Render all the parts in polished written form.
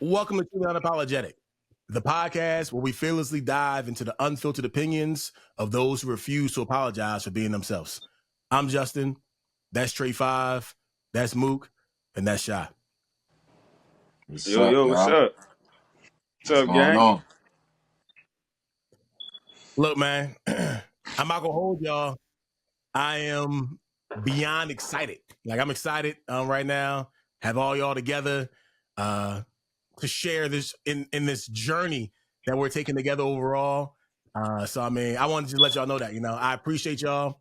Welcome to Truly Unapologetic, the podcast where we fearlessly dive into the unfiltered opinions of those who refuse to apologize for being themselves. I'm Justin. That's Trey 5. That's Mook. And that's Shy. What's Yo, up, what's y'all? up? What's up, Going gang? on? Look, man, I'm not going to hold y'all. I am beyond excited. Like, I'm excited right now. Have all y'all together to share this in this journey that we're taking together overall. So, I mean, I wanted to let y'all know that, I appreciate y'all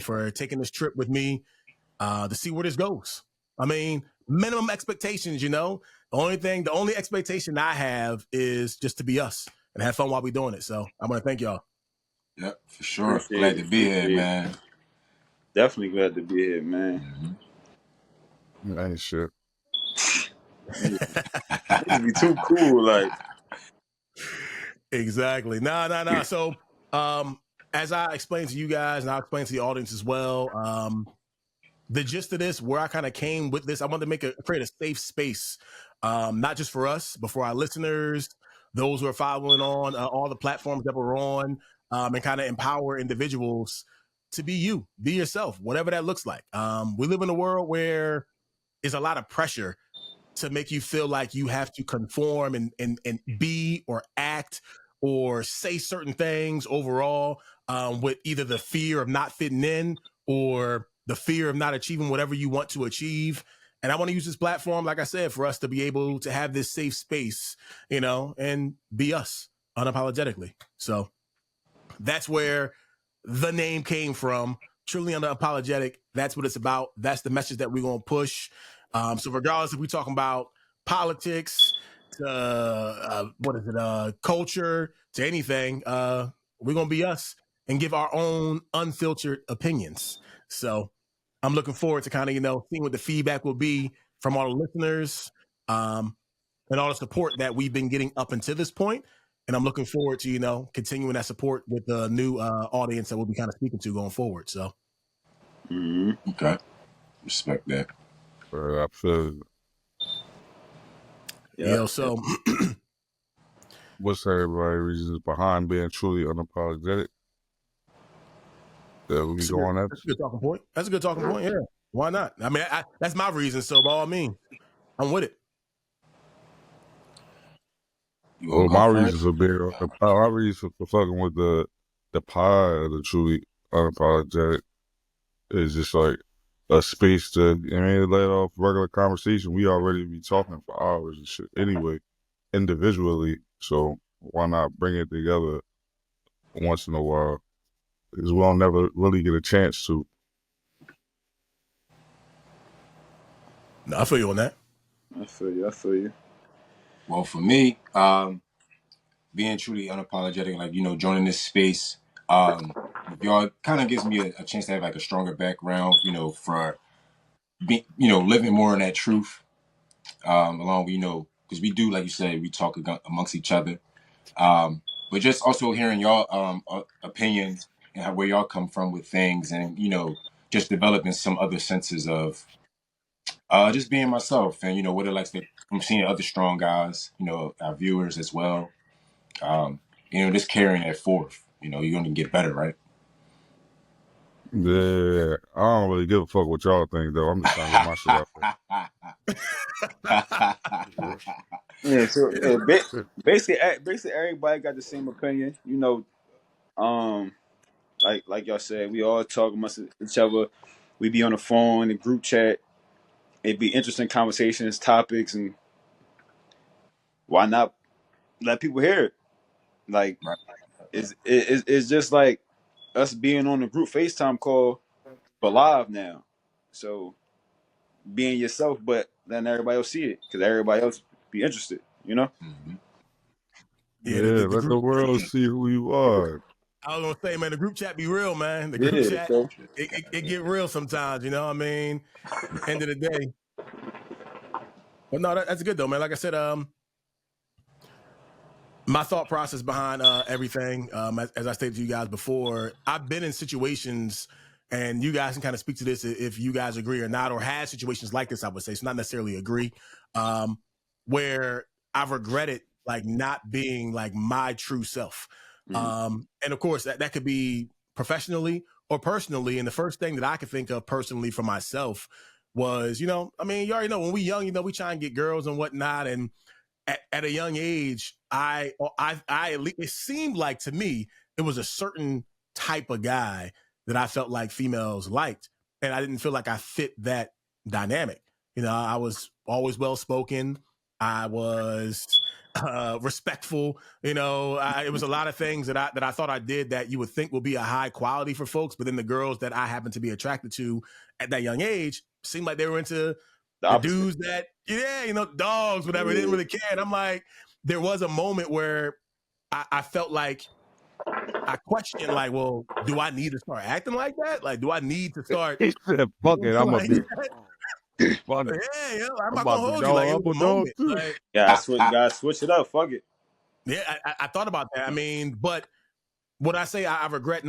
for taking this trip with me to see where this goes. I mean, minimum expectations, The only expectation I have is just to be us and have fun while we're doing it. So I want to thank y'all. Yep, for sure. Appreciate Glad it. to be here, Appreciate it. man. Definitely glad to be here, man. Ain't shit. Niggas be too cool, like. Exactly. Nah. So, as I explained to you guys, and I'll explain to the audience as well, the gist of this, where I kind of came with this, I wanted to create a safe space, not just for us, but for our listeners, those who are following on all the platforms that we're on, and kind of empower individuals to be you, be yourself, whatever that looks like. We live in a world where there's a lot of pressure to make you feel like you have to conform and be or act or say certain things overall, with either the fear of not fitting in or the fear of not achieving whatever you want to achieve. And I want to use this platform, like I said, for us to be able to have this safe space, and be us unapologetically. So that's where the name came from. Truly Unapologetic. That's what it's about. That's the message that we're going to push. So regardless if we're talking about politics, culture, to anything, we're going to be us and give our own unfiltered opinions. So I'm looking forward to kind of, seeing what the feedback will be from all the listeners, and all the support that we've been getting up until this point. And I'm looking forward to, continuing that support with the new audience that we'll be kind of speaking to going forward. So, Okay, respect that. I feel so what's everybody's reasons behind being truly unapologetic? That we go on that. That's a good talking point. That's a good talking point. Yeah. Why not? I mean, that's my reason. So by all means, I'm with it. Well, my reasons for being my reason for fucking with the pod of the truly unapologetic is just like a space to let off regular conversation. We already be talking for hours and shit anyway, individually. So why not bring it together once in a while? Because we'll never really get a chance to. No, I feel you on that. I feel you. Well, for me, being truly unapologetic, like, joining this space, y'all kind of gives me a chance to have like a stronger background, for living more in that truth, along with, because we do, like you said, we talk amongst each other, but just also hearing y'all opinions and where y'all come from with things, and just developing some other senses of just being myself, and what it likes to, from seeing other strong guys, our viewers as well, just carrying that forth. You're gonna get better, right? Yeah, I don't really give a fuck what y'all think though. I'm just trying to get my shit out. Yeah, so basically everybody got the same opinion. Like y'all said, we all talk amongst each other. We be on the phone, the group chat. It'd be interesting conversations, topics, and why not let people hear it? Like, Right. it's just like us being on the group FaceTime call, but live now. So being yourself, but letting everybody else see it, because everybody else be interested. Mm-hmm. Yeah, Yeah, the let the group. world see who you are. I was gonna say, man, the group chat be real, man. The group Yeah. chat, So it get real sometimes. You know what I mean? End of the day. But no, that's good though, man. Like I said, my thought process behind everything, as I stated to you guys before, I've been in situations, and you guys can kind of speak to this if you guys agree or not, or had situations like this. I would say it's not necessarily agree. where I've regretted like not being like my true self. And of course that could be professionally or personally. And the first thing that I could think of personally for myself was, you know, I mean, you already know when we young, you know, we try and get girls and whatnot. And at a young age, I it seemed like to me, it was a certain type of guy that I felt like females liked. And I didn't feel like I fit that dynamic. You know, I was always well-spoken. I was respectful. You know, it was a lot of things that I thought I did that you would think would be a high quality for folks. But then the girls that I happened to be attracted to at that young age seemed like they were into the dudes that, you know, dogs, whatever, didn't really care. And I'm like, there was a moment where I felt like I questioned, like, well, do I need to start acting like that? Like, do I need to start? He said, fuck it, I'm like, gonna be. Fuck it. Yeah, I'm not gonna hold you. Like, it was a moment. Like, gotta switch it up. Fuck it. Yeah, I thought about that. I mean, but when I say I regret,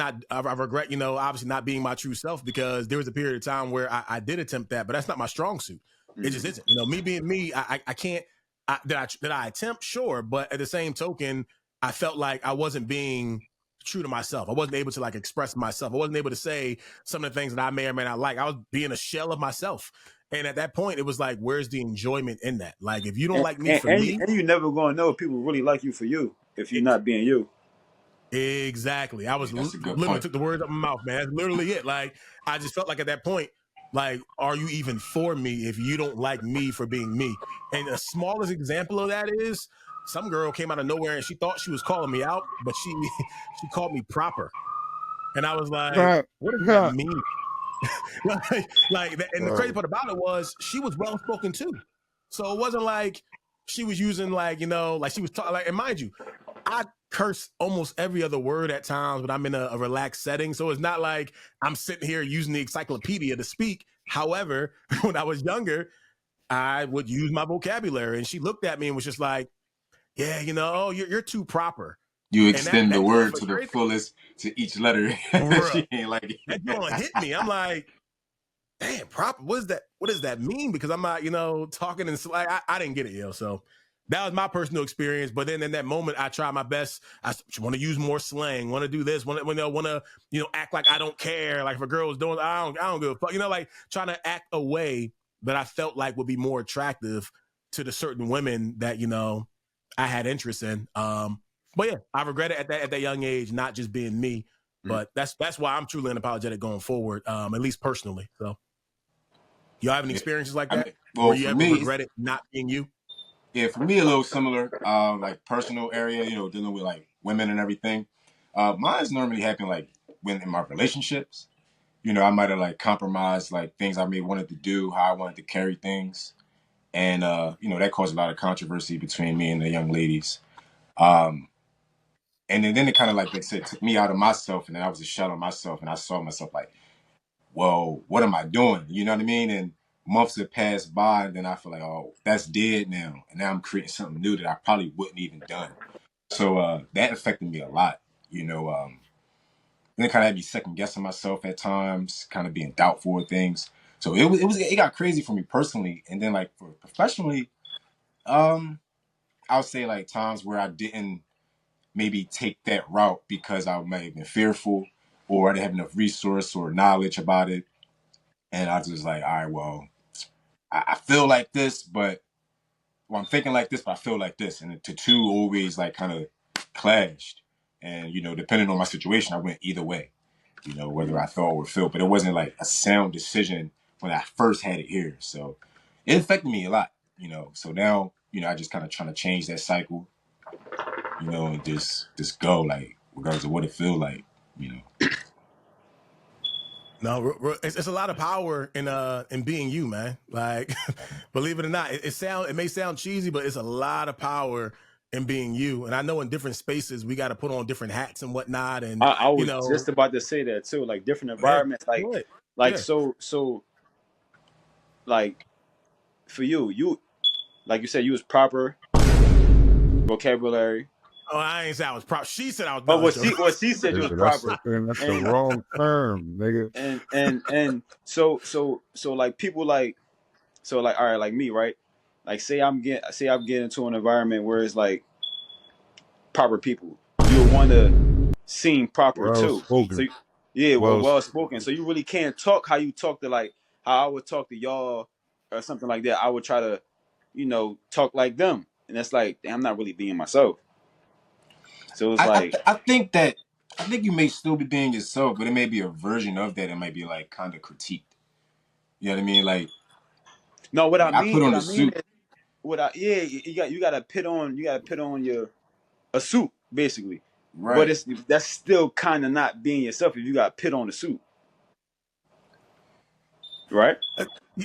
you know, obviously not being my true self, because there was a period of time where I did attempt that, but that's not my strong suit. It just isn't. You know, me being me, I can't. Did I attempt? Sure, but at the same token, I felt like I wasn't being true to myself. I wasn't able to like express myself. I wasn't able to say some of the things that I may or may not like. I was being a shell of myself. And at that point, it was like, where's the enjoyment in that? Like, if you don't like me for me, and you never gonna know if people really like you for you if you're not being you. Exactly. I was literally took the words out of my mouth, man. That's literally it. Like, I just felt like at that point, like, are you even for me if you don't like me for being me? And the smallest example of that is some girl came out of nowhere and she thought she was calling me out, but she called me proper. And I was like, what does that mean? like that, and the crazy part about it was she was well spoken too. So it wasn't like she was using like, you know, like she was talking like, and mind you, I curse almost every other word at times when I'm in a relaxed setting. So it's not like I'm sitting here using the encyclopedia to speak. However, when I was younger, I would use my vocabulary, and she looked at me and was just like, yeah, you know, oh, you're too proper. You extend the word to the fullest to each letter. She ain't like it. That don't hit me. I'm like, damn, proper. What does that mean? Because I'm not, you know, talking and like I didn't get it, yo. So that was my personal experience. But then in that moment, I tried my best. I want to use more slang. Want to do this. Want to, you know, act like I don't care. Like if a girl was doing, I don't give a fuck. You know, like trying to act a way that I felt like would be more attractive to the certain women that, you know, I had interest in. But yeah, I regret it at that young age, not just being me. But that's why I'm truly unapologetic going forward, at least personally. So, y'all have any experiences like that? Well, where you ever regretted not being you? Yeah, for me, a little similar, like personal area, you know, dealing with like women and everything. Mine's normally happen like when in my relationships. You know, I might have like compromised like things I may wanted to do, how I wanted to carry things. And, you know, that caused a lot of controversy between me and the young ladies. And then it kind of like they said took me out of myself, and then I was a shell of myself, and I saw myself like, whoa, what am I doing? You know what I mean? And months have passed by, and then I feel like, oh, that's dead now, and now I'm creating something new that I probably wouldn't even done. So that affected me a lot, you know. And it kind of had me second guessing myself at times, kind of being doubtful of things. So it got crazy for me personally, and then like for professionally, I would say like times where I didn't maybe take that route because I might have been fearful or I didn't have enough resource or knowledge about it. And I was just like, all right, well, I feel like this, but I'm thinking like this, but I feel like this. And the two always like kind of clashed. And, you know, depending on my situation, I went either way, you know, whether I thought or felt, but it wasn't like a sound decision when I first had it here. So it affected me a lot, you know. So now, you know, I just kind of trying to change that cycle, you know, and just go, like, regardless of what it feel like, you know. No, it's a lot of power in being you, man. Like, believe it or not, it may sound cheesy, but it's a lot of power in being you. And I know in different spaces we got to put on different hats and whatnot. And I was you know, just about to say that too, like different environments, so like for you, like you said, you was proper vocabulary. Oh, I ain't say I was proper. She said I was. But what she said you was proper. That's the wrong term, nigga. And so like people like, so like, all right, like me, right? like say I'm getting into an environment where it's like proper people, you'll want to seem proper Well too. So spoken. yeah, Well, well spoken. So you really can't talk how you talk to like how I would talk to y'all or something like that. I would try to, talk like them, and that's like damn, I'm not really being myself. So it's like I think you may still be being yourself, but it may be a version of that. It might be like kind of critiqued. You know what I mean? no, Like I put on what the I mean suit, is you gotta put on your a suit basically, but right? that's still kind of not being yourself if you got put on the suit, right?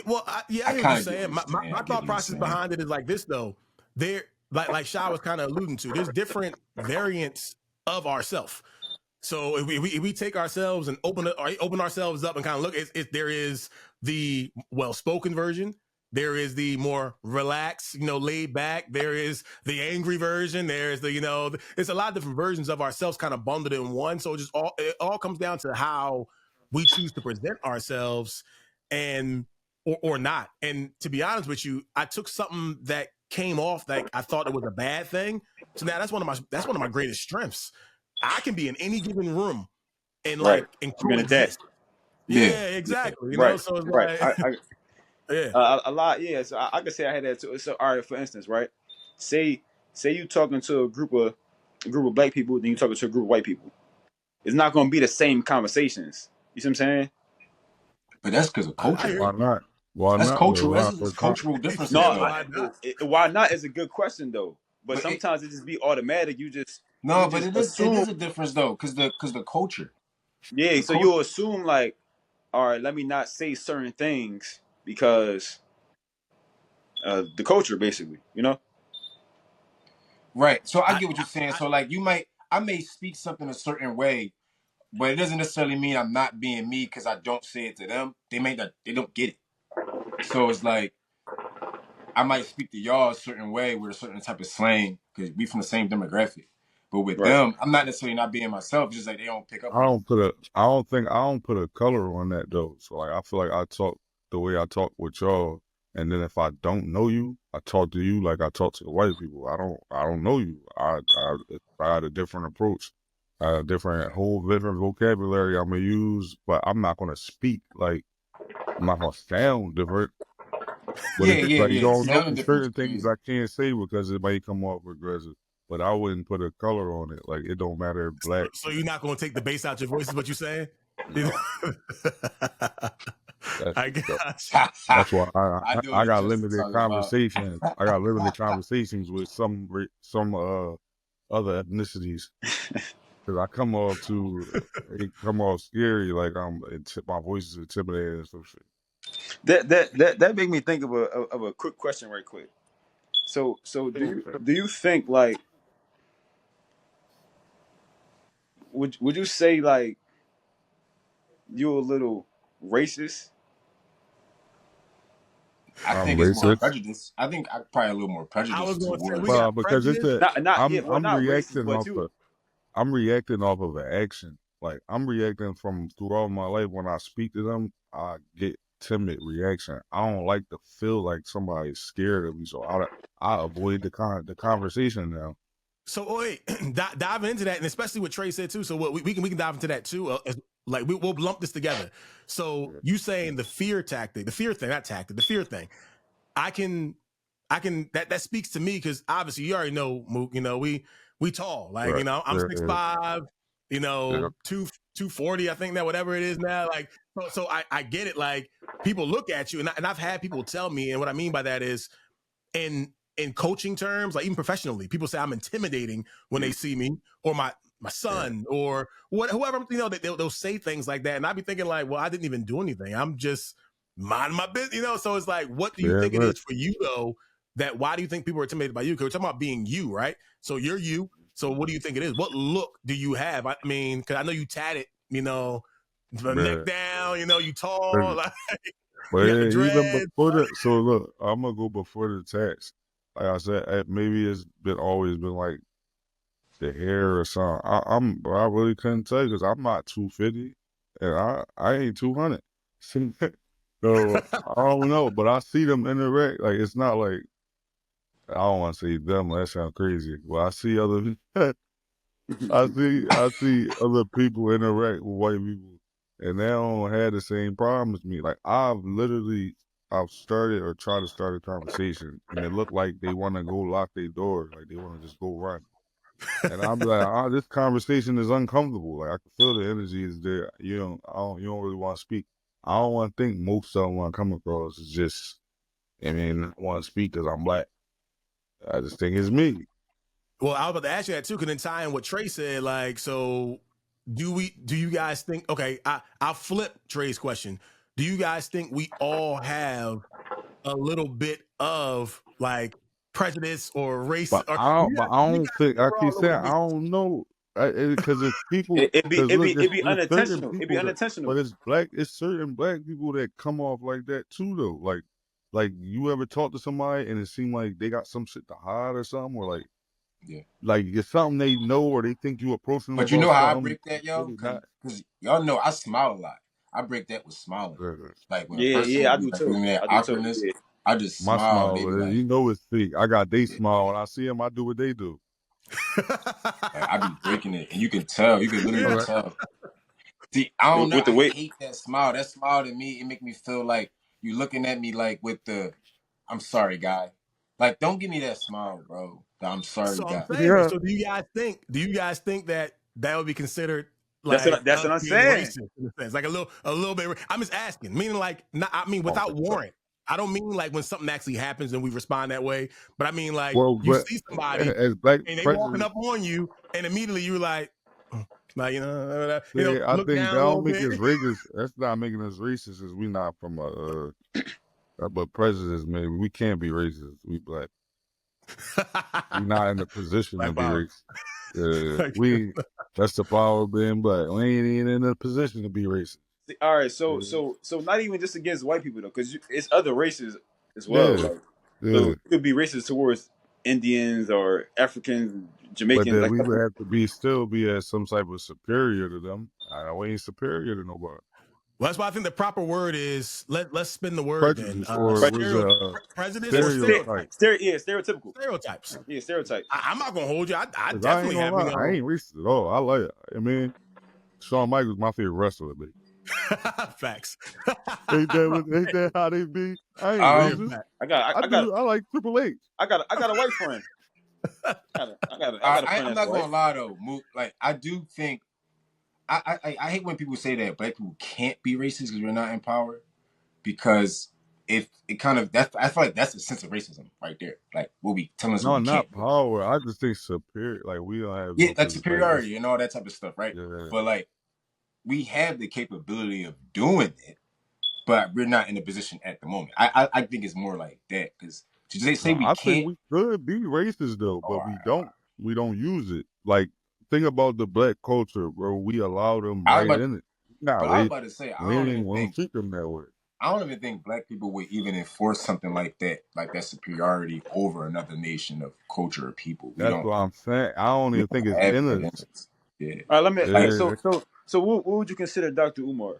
Well, yeah, I I hear what you're kind of get what saying. you're saying. My I get thought what you're process saying. behind it is like this though. There, like Sha was kind of alluding to, there's different variants of ourself. So if we take ourselves and open ourselves up and kind of look, there is the well-spoken version. There is the more relaxed, laid back. There is the angry version. There's it's a lot of different versions of ourselves kind of bundled in one. So it all comes down to how we choose to present ourselves and or not. And to be honest with you, I took something that came off like I thought it was a bad thing. So now that's one of my greatest strengths. I can be in any given room Right. and You're gonna that. coexist. Yeah, Yeah, exactly. Right. So it's Right. like, yeah. A lot. Yeah. So I could say I had that too. So all right. For instance, right. Say you talking to a group of black people, then you talking to a group of white people. It's not going to be the same conversations. You see what I'm saying? but that's because of I culture. hear why you. not? Why That's not? cultural. Why That's cultural He differences, said, No, though. why not? why not is a good question though. But But sometimes it just be automatic. no, You but just it assume. is a difference though, because the culture, Yeah. the So culture. you'll assume like, all right, let me not say certain things because the culture, basically. You know. Right. So I I, get what you're saying. I, So I may speak something a certain way, but it doesn't necessarily mean I'm not being me because I don't say it to them. They don't get it. So it's like I might speak to y'all a certain way with a certain type of slang because we from the same demographic. But with Right. them, I'm not necessarily not being myself. It's just like they don't pick up I on it. don't I don't put a color on that though. So like I feel like I talk the way I talk with y'all, and then if I don't know you, I talk to you like I talk to the white people. I don't know you. I had a different approach, a different vocabulary I'm gonna use, but I'm not gonna speak like I'm not gonna sound different. But Yeah, it's yeah, like you yeah. don't know Sounding different is certain things crazy. I can't say because it might come off aggressive. But I wouldn't put a color on it. Like it don't matter if black. so you're not going to take the bass out your voice is what you're saying? No. I got you. That's why I know I what got Justin limited talking about. conversations. I got limited conversations with some other ethnicities because it come off scary like my voice is intimidating and some shit. That made me think of a quick question right quick. So do you think like would you say like you're a little racist? I I'm think it's more racist. prejudice. I think I'm probably a little more I was prejudiced going to say, we towards. got Well, because prejudice. Not I'm racist, reacting but off you I'm reacting off of an action. Like I'm reacting from throughout my life when I speak to them, I get timid reaction. I don't like to feel like somebody's scared of me, so I avoid the conversation now. So wait, dive into that, and especially what Trey said too. So we can dive into that too. Like we'll lump this together. So you saying the fear tactic, the fear thing, not tactic, the fear thing. I can that speaks to me because obviously you already know, Mook. We tall. Like Right. I'm Yeah, 6'5". yeah, 240. I think that whatever it is now. Like so I get it. Like people look at you, and I've had people tell me, and what I mean by that is in coaching terms, like even professionally, people say I'm intimidating when they see me or my son or whoever, they'll say things like that. And I'd be thinking like, well, I didn't even do anything. I'm just minding my business, So it's like, what do you yeah, think it right. is for you though? Why do you think people are intimidated by you? Because we're talking about being you, right? So you're you. So what do you think it is? What look do you have? I mean, because I know you tatted, the neck Yeah. down, you tall, But, like but you got the yeah, even dread. before that, so look, I'm gonna go before the tax. Like I said, maybe it's been always been like the hair or something. I really couldn't tell you because I'm not 250 and I ain't 200. So I don't know, but I see them interact. Like it's not like I don't want to say them. That sounds crazy. Well, I see other. I see other people interact with white people, and they don't have the same problem as me. Like I've started or tried to start a conversation, and it looked like they want to go lock their door, like they want to just go run. And I'm like, this conversation is uncomfortable. Like I can feel the energy is there. You don't really want to speak. I don't want to think most of them want to come across as just. I mean, I want to speak because I'm black. I just think it's me. Well, I was about to ask you that too, because then tie in what Trey said. Like, so do you guys think? Okay, I'll flip Trey's question. Do you guys think we all have a little bit of like prejudice or race? But Or I don't think I keep saying I don't know because it's people. It'd Because look, be it's certain unintentional. It'd be people that, unintentional. but it's black. It's certain black people that come off like that too, though. Like you ever talk to somebody and it seemed like they got some shit to hide or something, or like it's something they know or they think you approaching them But you about know how I something. break that, yo? Really not. Because y'all know I smile a lot. I break that with smiling. Like when a person I be do like too. giving me that I do too. awkwardness, Yeah. I just My smile and they smile, be like, you know, it's fake. I got they smile when I see them. I do what they do. like I be breaking it, and you can tell. You can literally Okay. tell. See, I don't know. With the I weight. hate that smile. That smile to me, it make me feel like you looking at me like with the, I'm sorry, guy. Like, don't give me that smile, bro. The I'm sorry, So I'm guy. saying, Yeah. so do you guys think that would be considered That's like what us I'm being saying. racist in a sense, like a little bit? I'm just asking, meaning like, not, I mean, I don't without think so. warrant. I don't mean like when something actually happens and we respond that way, but I mean like Well, you but see somebody as black and they walking prejudice, up on you, and immediately you're like, I look think down that a little don't make bit. us racist. That's not making us racist. Is we not from but prejudice, maybe we can't be racist. We black. We not in the position to Black be power. racist. That's the power of being black. We ain't even in a position to be racist. All right, so not even just against white people though, because it's other races as well. Yeah, Like, so yeah. you could be racist towards Indians or Africans, But Jamaicans. then Like, we would have to still be as some type of superior to them. We ain't superior to nobody. Well, that's why I think the proper word is let's spin the word then. Prejudice or was Prejudice or stereotype. stereotypical. stereotypes. Yeah, stereotypes. I'm not gonna hold you. I 'Cause I ain't definitely gonna have lie, I ain't racist at all. I like it. I mean, Shawn Michaels my favorite wrestler, baby. facts. Ain't that how they be? I ain't Very racist. fact. I like Triple H. I got a white friend. I got a friend I'm that's not white. gonna lie though, Mook. Like I do think I hate when people say that black people can't be racist because we're not in power. Because if it kind of I feel like that's a sense of racism right there. Like we'll be telling us what No, we can't not do. power. I just think superior. Like we don't have Yeah, no like superiority and all that type of stuff, right? Yeah. But like we have the capability of doing it, but we're not in a position at the moment. I think it's more like that because to say No, we I think can't. we could be racist though, but Oh, we don't use it. Like think about the black culture, bro. We allow them I was right about, in it. Not but I was racist. about to say We ain't want to treat them that way. I don't even think black people would even enforce something like that superiority over another nation of culture or people. That's what I'm saying. I don't We even think don't it's have in that us. in us. Yeah. All right, let me. Like So what would you consider Dr. Umar?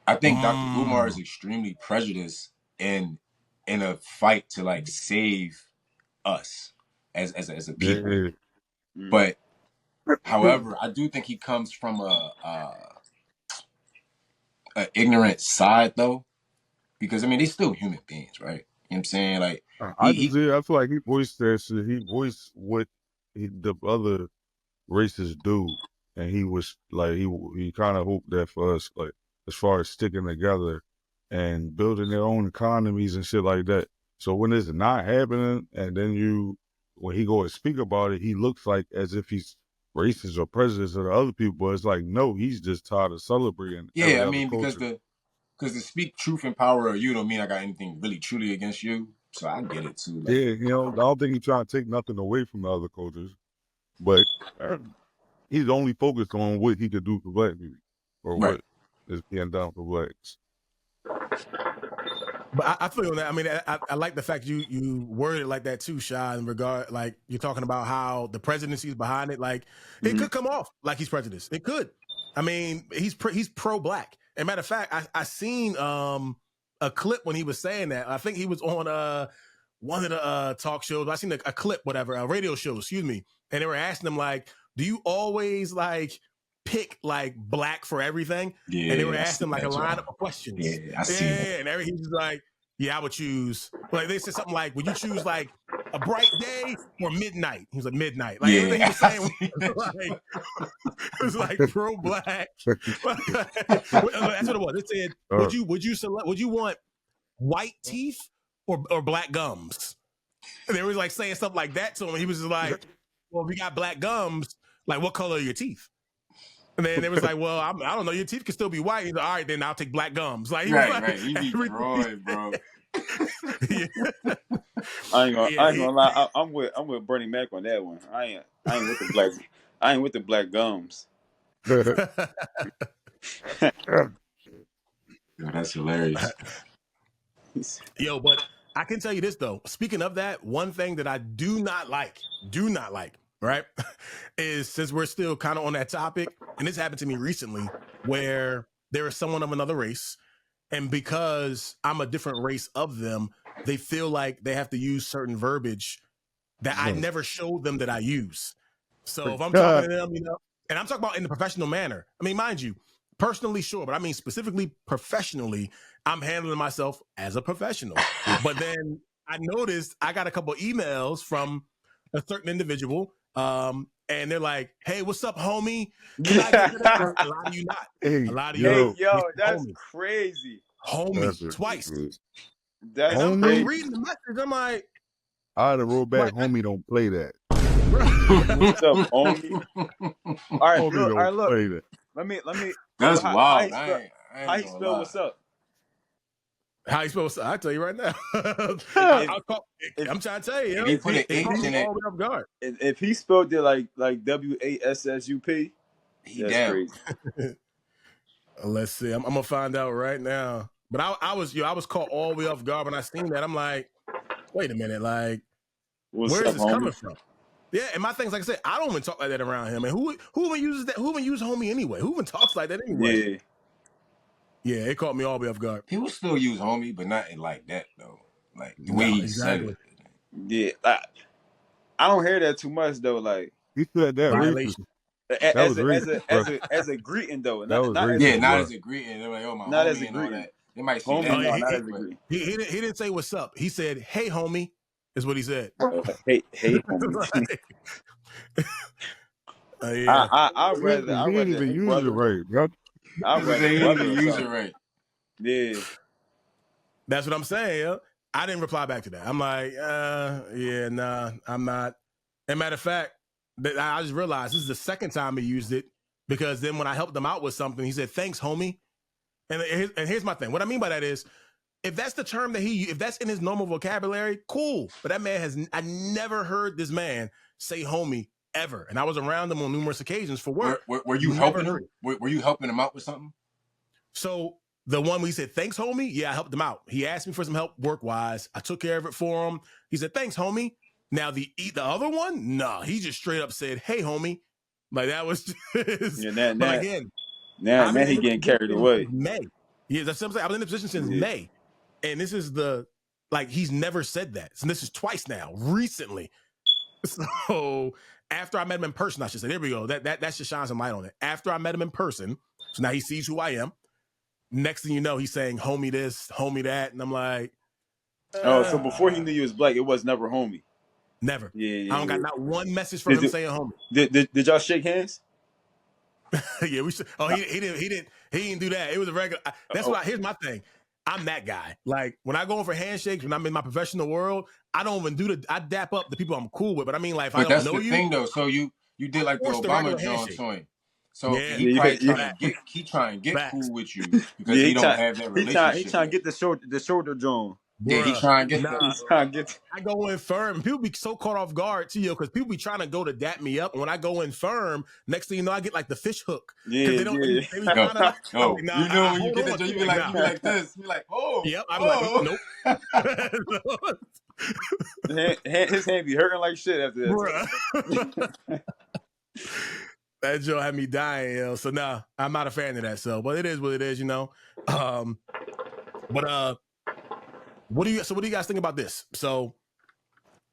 I think Dr. Umar is extremely prejudiced in a fight to like save us as a people. Yeah. But however, I do think he comes from a ignorant side though, because I mean they're still human beings, right? You know what I'm saying? Like I feel like he voiced that shit. He voiced what the other races do, and he was like he kind of hoped that for us, like as far as sticking together and building their own economies and shit like that. So when it's not happening, and then when he go and speak about it, he looks like as if he's racist or prejudiced of the other people. But it's like no, he's just tired of celebrating every I other mean because culture. to speak truth and power of you don't mean I got anything really truly against you. So I get it too. Like, Yeah, I don't think he's trying to take nothing away from the other cultures, but he's only focused on what he could do for black people or right. what is being done for blacks. But I feel that. I mean, I like the fact you worded it like that too, Shy. In regard, like you're talking about how the presidency is behind it. Like it could come off like he's prejudiced. It could. I mean, he's pro-black. And matter of fact, I seen a clip when he was saying that. I think he was on one of the talk shows. I seen a clip, whatever, a radio show, excuse me, and they were asking him like, "Do you always like pick like black for everything?" Yeah, and they were asking him like a line of questions. Yeah, I see that. And he's like, "Yeah, I would choose." Like they said something like, "Would you choose like a bright day or midnight?" He was like, "Midnight." Like everything he was saying it was like pro black. That's what it was. It said, "Would you want white teeth or black gums?" And they were like saying stuff like that to him. And he was just like, "Well, if you got black gums, like what color are your teeth?" And then it was like, "Well, I don't know. Your teeth can still be white." He's like, "All right, then I'll take black gums." Like, right. You be drawing, bro. Yeah. I ain't gonna lie. I'm with Bernie Mac on that one. I ain't with the black. I ain't with the black gums. Yo, that's hilarious. Yo, but I can tell you this though. Speaking of that, one thing that I do not like, right, is since we're still kind of on that topic, and this happened to me recently, where there is someone of another race, and because I'm a different race of them, they feel like they have to use certain verbiage that I never showed them that I use. So if I'm talking to them, you know, and I'm talking about in the professional manner. I mean, mind you, personally, sure, but I mean specifically professionally, I'm handling myself as a professional. But then I noticed I got a couple emails from a certain individual, and they're like, "Hey, what's up, homie? Can I get that?" A lot of you not. Hey, A lot of you. Yo, that's homie. crazy. Homie, twice. That's I'm crazy. reading the message. I'm like, I had to roll back. Homie, don't play that. What's up, homie? All right, Homie, look. don't All right, look. play that. Let me. That's how, wild. How you spell what's up? How you supposed to? I'll tell you right now. I'm trying to tell you. If he put an H in it, all the way off guard. If he spelled it like WASSUP, he that's down. crazy. Let's see. I'm gonna find out right now. But I was caught all the way off guard when I seen that. I'm like, wait a minute, like, where is this coming from? Yeah, and my thing's like I said, I don't even talk like that around him. And who even uses that? Who even uses homie anyway? Who even talks like that anyway? Yeah, it caught me all the way off guard. People still use homie, but not like that though. Like the way he said it. Yeah, I don't hear that too much though. Like he said that violation. As a greeting though. Not as a greeting. They're like, oh my not homie as a and all greeting. that. They might say homie, that. No, not as a greeting. He didn't say what's up. He said, "Hey, homie," is what he said. Hey, homie. Yeah. I'd rather use it right, bro. I'd rather use it right. Yeah. That's what I'm saying. Yo. I didn't reply back to that. I'm like, yeah, nah, I'm not. And matter of fact, I just realized this is the second time he used it, because then when I helped him out with something, he said, "Thanks, homie." And here's my thing. What I mean by that is, if that's the term that if that's in his normal vocabulary, cool. But that man I never heard this man say homie ever. And I was around him on numerous occasions for work. Were you helping him? Were you helping him out with something? So the one where he said, "Thanks, homie," yeah, I helped him out. He asked me for some help work-wise. I took care of it for him. He said, "Thanks, homie." Now the other one, nah, he just straight up said, "Hey, homie." Like that was just, but again, now he getting carried away. May. Yeah, that's what I'm saying. I've been in the position since May. And this is he's never said that. So this is twice now, recently. So after I met him in person, I should say, there we go. That just shines some light on it. After I met him in person, so now he sees who I am. Next thing you know, he's saying homie this, homie that. And I'm like, so before he knew you was black, it was never homie. Never. Yeah. I don't got not one message from him saying homie. Did y'all shake hands? Yeah, we should. Oh, he didn't do that. It was a regular. That's why. Here's my thing. I'm that guy. Like when I go in for handshakes, when I'm in my professional world, I don't even I dap up the people I'm cool with. But I mean, like, if I don't know you. But that's the thing, though. So you did like the Obama joint. So yeah, he trying to get cool with you because he don't have that relationship. He trying to get the shoulder joint. Yeah, he trying to get I go in firm. People be so caught off guard too, because people be trying to go to dap me up. And when I go in firm, next thing you know, I get like the fish hook. Yeah. They don't, you know when you get the you be like this. You be like, oh. Yep. I'm like, nope. His hand be hurting like shit after that. That joke had me dying, yo. So nah, I'm not a fan of that. So, but it is what it is, you know. But what do you guys think about this? So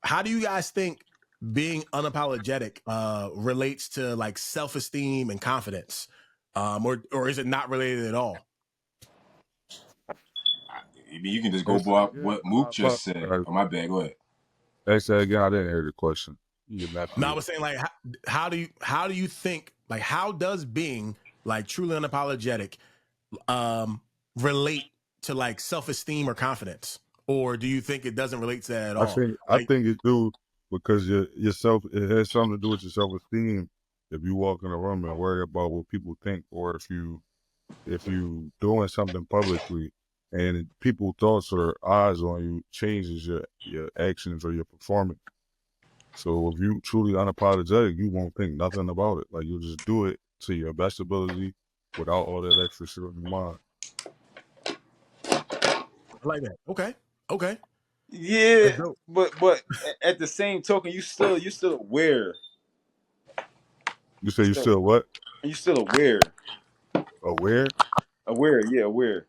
how do you guys think being unapologetic relates to like self-esteem and confidence? Or is it not related at all? I mean, you can just Hey, go say by again. what Mook just said. Oh, my bad. Go ahead. Hey, say again. I didn't hear the question. You nephew. No, I was saying like, how do you think, like, how does being like truly unapologetic relate to like self-esteem or confidence? Or do you think it doesn't relate to that at all? I think it do, because yourself, it has something to do with your self-esteem. If you walk in a room and worry about what people think, or if you doing something publicly and people thoughts or eyes on you changes your actions or your performance. So if you truly unapologetic, you won't think nothing about it. Like, you'll just do it to your best ability without all that extra shit in your mind. I like that. Okay. Yeah, That's dope. but at the same token, you still aware. You say you still what? You still aware. Aware? Aware, yeah, aware.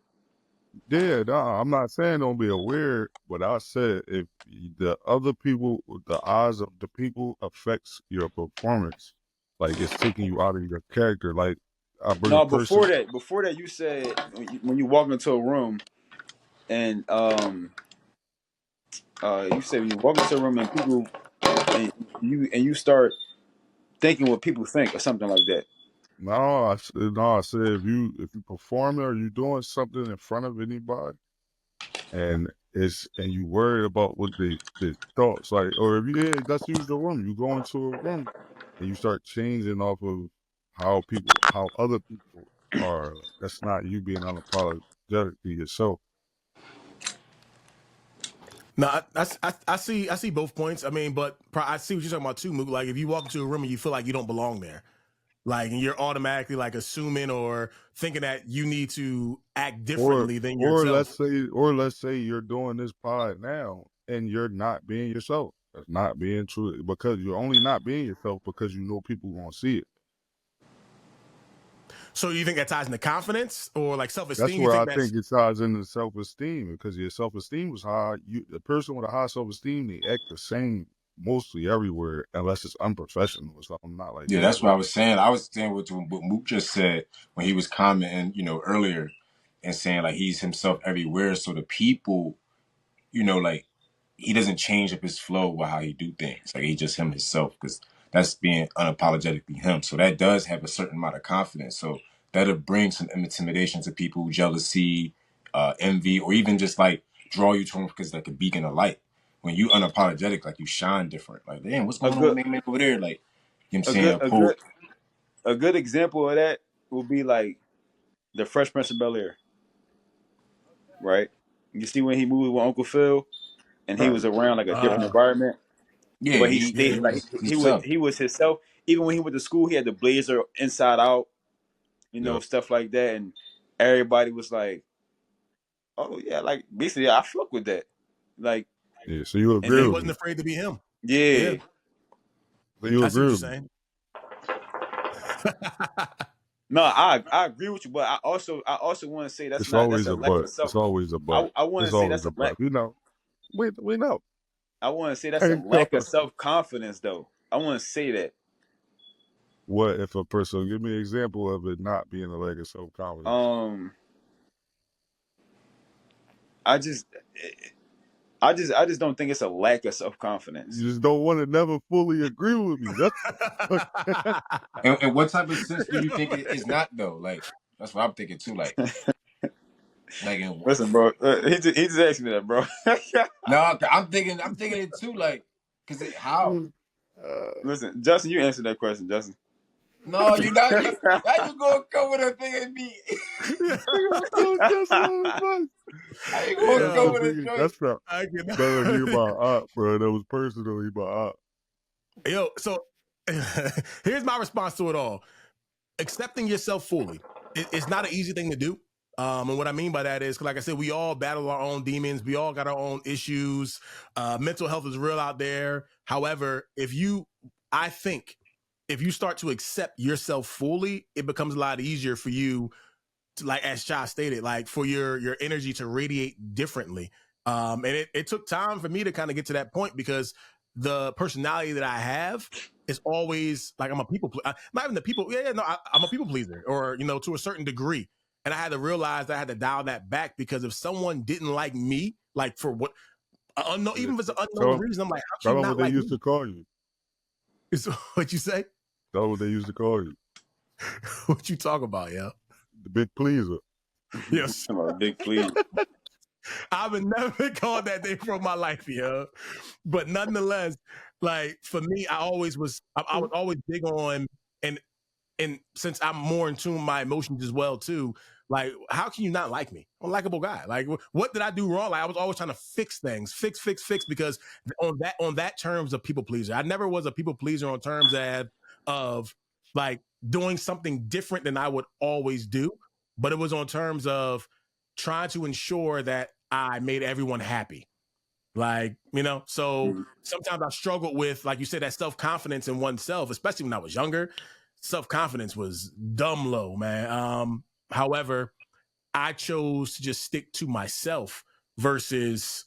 Yeah, nah, I'm not saying don't be aware, but I said if the other people, the eyes of the people affects your performance, like it's taking you out of your character. Like, I bring a No, person. before that, you said when you walk into a room and you said when you walk into a room and people and you start thinking what people think or something like that. No, I said if you performing or you doing something in front of anybody, and you worried about what the thoughts, like, or if you, yeah, let's use the room. You go into a room and you start changing off of how other people are. That's not you being unapologetic to yourself. No, I see both points. I mean, but I see what you're talking about too, Mook. Like if you walk into a room and you feel like you don't belong there, like, and you're automatically like assuming or thinking that you need to act differently than yourself. Let's say you're doing this pod now and you're not being yourself. That's not being true, because you're only not being yourself because you know people gonna see it. So you think that ties into confidence or like That's self-esteem? You where I think that's think it ties into self-esteem, because your self-esteem was high. The person with a high self-esteem, they act the same mostly everywhere, unless it's unprofessional or something not like Yeah, that. that's what I was saying. I was saying what Mook just said when he was commenting, earlier, and saying like he's himself everywhere. So the people, like he doesn't change up his flow with how he do things. Like he just himself, because that's being unapologetically him. So that does have a certain amount of confidence. So that'll bring some intimidation to people, jealousy, envy, or even just like draw you to him because like a beacon of light. When you unapologetic, like you shine different. Like, damn, what's A going on with good man over there? Like, you know what I'm a saying? good a good a good example of that will be like the Fresh Prince of Bel-Air, right? You see when he moved with Uncle Phil and he was around like a different environment, Yeah, but he he stayed like was himself. he was himself. Even when he went to school, he had the blazer inside out, Yep. stuff like that, and everybody was like, "Oh yeah, like basically, I fuck with that." Like, Yeah. So you and yeah, agree he then with wasn't me? afraid to be him. Yeah, yeah, So you I see what agree you're with me? saying. no, I agree with you, but I also want to say It's that's always a a lack but. of self. It's always a but. I want to It's say always that's a a lack. but. We know. I want to say that's a Hey, lack of self confidence, though. I want to say that. what if a person, give me an example of it not being a lack of self-confidence? Um, I just, I just don't think it's a lack of self confidence. You just don't want to never fully agree with me. That's And what type of sense do you think it is not though? Like that's what I'm thinking too. Like in Listen, bro, he just asked me that, bro. no, I'm thinking it too. Like, how? Listen, Justin, you answer that question, Justin. No, you not. Now you gonna come with a thing and be. How you gonna come with a joint? that's not I can. better than my aunt, bro. That was personally my aunt. Yo, so here's my response to it all. Accepting yourself fully. It's not an easy thing to do. And what I mean by that is, like I said, we all battle our own demons. We all got our own issues. Mental health is real out there. However, I think if you start to accept yourself fully, it becomes a lot easier for you to, like, as Cha stated, like for your energy to radiate differently. And it took time for me to kind of get to that point because the personality that I have is always like I'm a people, not even the people. I'm a people pleaser, or to a certain degree. And I had to realize that I had to dial that back, because if someone didn't like me, like for what unknown, even if it's an unknown reason, I'm like, how can you not what they like used me? to call you. It's what you say? That's what they used to call you. What you talk about, yo? The big pleaser. Yes. Big please. I've never been called that day for my life, yo. But nonetheless, like for me, I was always big on, and since I'm more in tune with my emotions as well too, like how can you not like me? I'm a likable guy. Like what did I do wrong? Like I was always trying to fix things, fix, because on that terms of people pleaser. I never was a people pleaser on terms of like doing something different than I would always do, but it was on terms of trying to ensure that I made everyone happy. Like, so sometimes I struggled with, like you said, that self-confidence in oneself, especially when I was younger. Self-confidence was dumb low, man. However, I chose to just stick to myself versus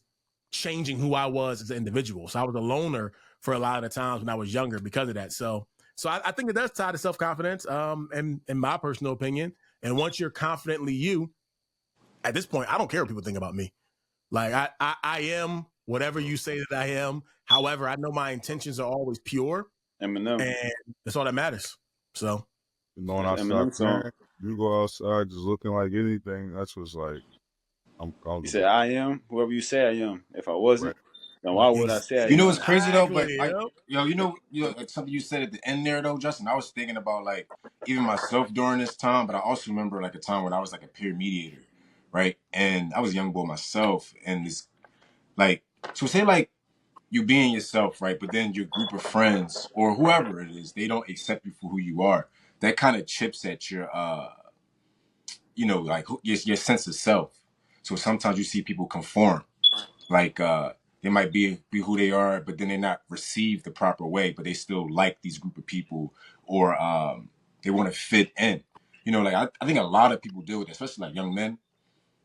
changing who I was as an individual. So I was a loner for a lot of the times when I was younger because of that. So I think it does tie to self-confidence, in my personal opinion. And once you're confidently you, at this point, I don't care what people think about me. Like I am whatever you say that I am. However, I know my intentions are always pure, Eminem. and that's all that matters. So, Going outside, man, you go outside just looking like anything. That's what's like. I'm comfortable. You say I am whoever you say I am. If I wasn't, then why would I say I am? What's crazy though? But like something you said at the end there though, Justin. I was thinking about like even myself during this time, but I also remember like a time when I was like a peer mediator, right? And I was a young boy myself, and this like so say like you being yourself, right? But then your group of friends or whoever it is, they don't accept you for who you are. That kind of chips at your like your sense of self. So sometimes you see people conform, like they might be who they are, but then they're not received the proper way, but they still like these group of people, or they want to fit in. Like I think a lot of people deal with it, especially like young men.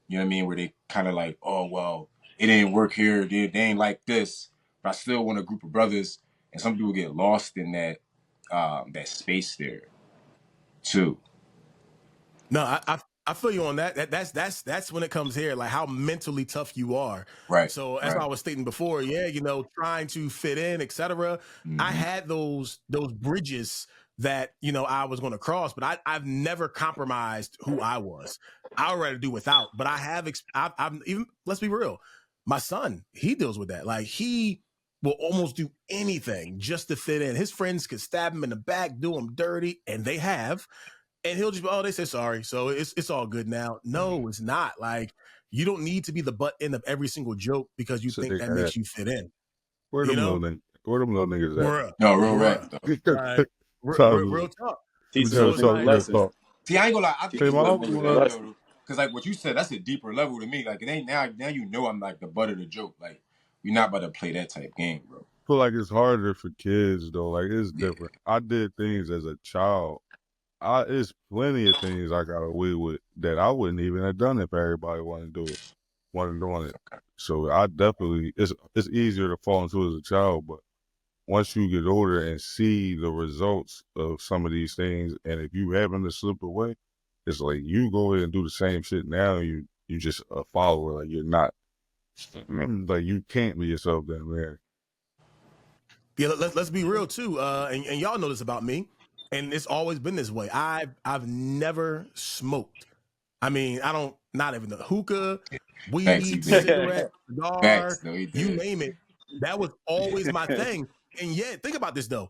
You know what I mean? Where they kind of like, oh well, it didn't work here. They ain't like this, but I still want a group of brothers. And some people get lost in that space there, too. No, I feel you on that. That's when it comes here, like how mentally tough you are. Right. So as I was stating before, trying to fit in, etc. Mm-hmm. I had those bridges that I was going to cross, but I've never compromised who I was. I would rather do without. But I've even, let's be real, my son, he deals with that. Like he will almost do anything just to fit in. His friends could stab him in the back, do him dirty, and they have. And he'll just be, they say sorry, so it's all good now. No, it's not. Like you don't need to be the butt end of every single joke because you think that makes you fit in. Where them little niggas at? No, real rap. Like, real talk. See, I ain't gonna lie. I think because like what you said, that's a deeper level to me. Like it ain't now I'm like the butt of the joke. Like you're not about to play that type game, bro. I feel like it's harder for kids though. Like it's different. I did things as a child. It's plenty of things I got away with that I wouldn't even have done if everybody wasn't doing it. So I definitely, it's easier to fall into as a child, but once you get older and see the results of some of these things, and if you happen to slip away, it's like you go ahead and do the same shit now. You just a follower. Like you're not, like you can't be yourself then, man. Yeah, let's be real too. And y'all know this about me. And it's always been this way. I've never smoked. I mean, not even the hookah, weed, cigarette, cigar, you name it. That was always my thing. And yet, think about this though.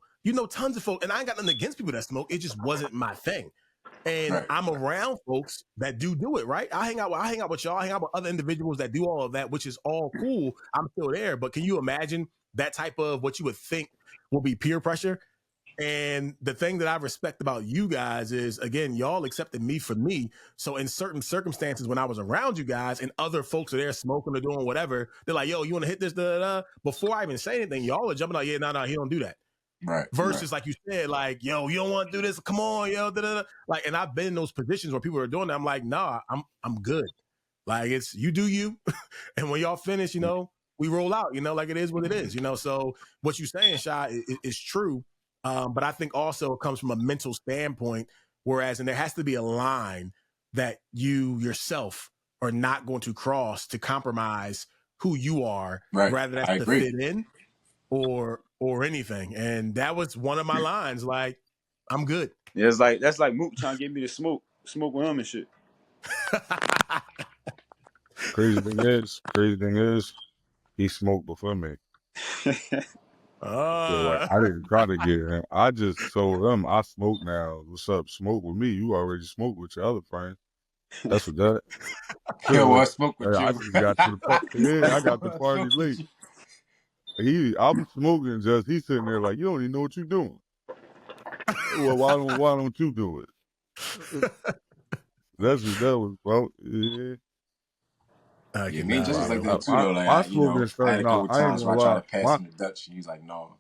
Tons of folks, and I ain't got nothing against people that smoke. It just wasn't my thing. And I'm around folks that do it, right? I hang out with y'all. I hang out with other individuals that do all of that, which is all cool. I'm still there. But can you imagine that type of what you would think will be peer pressure? And the thing that I respect about you guys is, again, y'all accepted me for me. So in certain circumstances, when I was around you guys and other folks are there smoking or doing whatever, they're like, yo, you want to hit this? Before I even say anything, y'all are jumping like, yeah, no, he don't do that. Right. Versus like you said, like, yo, you don't want to do this. Come on, yo. Like, and I've been in those positions where people are doing that. I'm like, nah, I'm good. Like it's you do you. And when y'all finish, we roll out, like it is what it is, So what you're saying, Shy, is true. But I think also it comes from a mental standpoint, and there has to be a line that you yourself are not going to cross to compromise who you are, rather than to fit in or anything. And that was one of my lines. Like, I'm good. Yeah, that's like Mook trying to get me to smoke with him and shit. Crazy thing is, he smoked before me. So like, I didn't try to get him. I just told him I smoke now. What's up? Smoke with me. You already smoked with your other friends. That's what that. Yo, I smoke with you. I just got to the part. Yeah, I got the party late. I'm smoking. He's sitting there like, you don't even know what you're doing. Well, why don't you do it? That's what that was, bro. Yeah. Yeah, me and Justin's like that too, though. Like, my I had a couple I ain't times gonna where I tried lie. to pass him the Dutch, and he's like, no.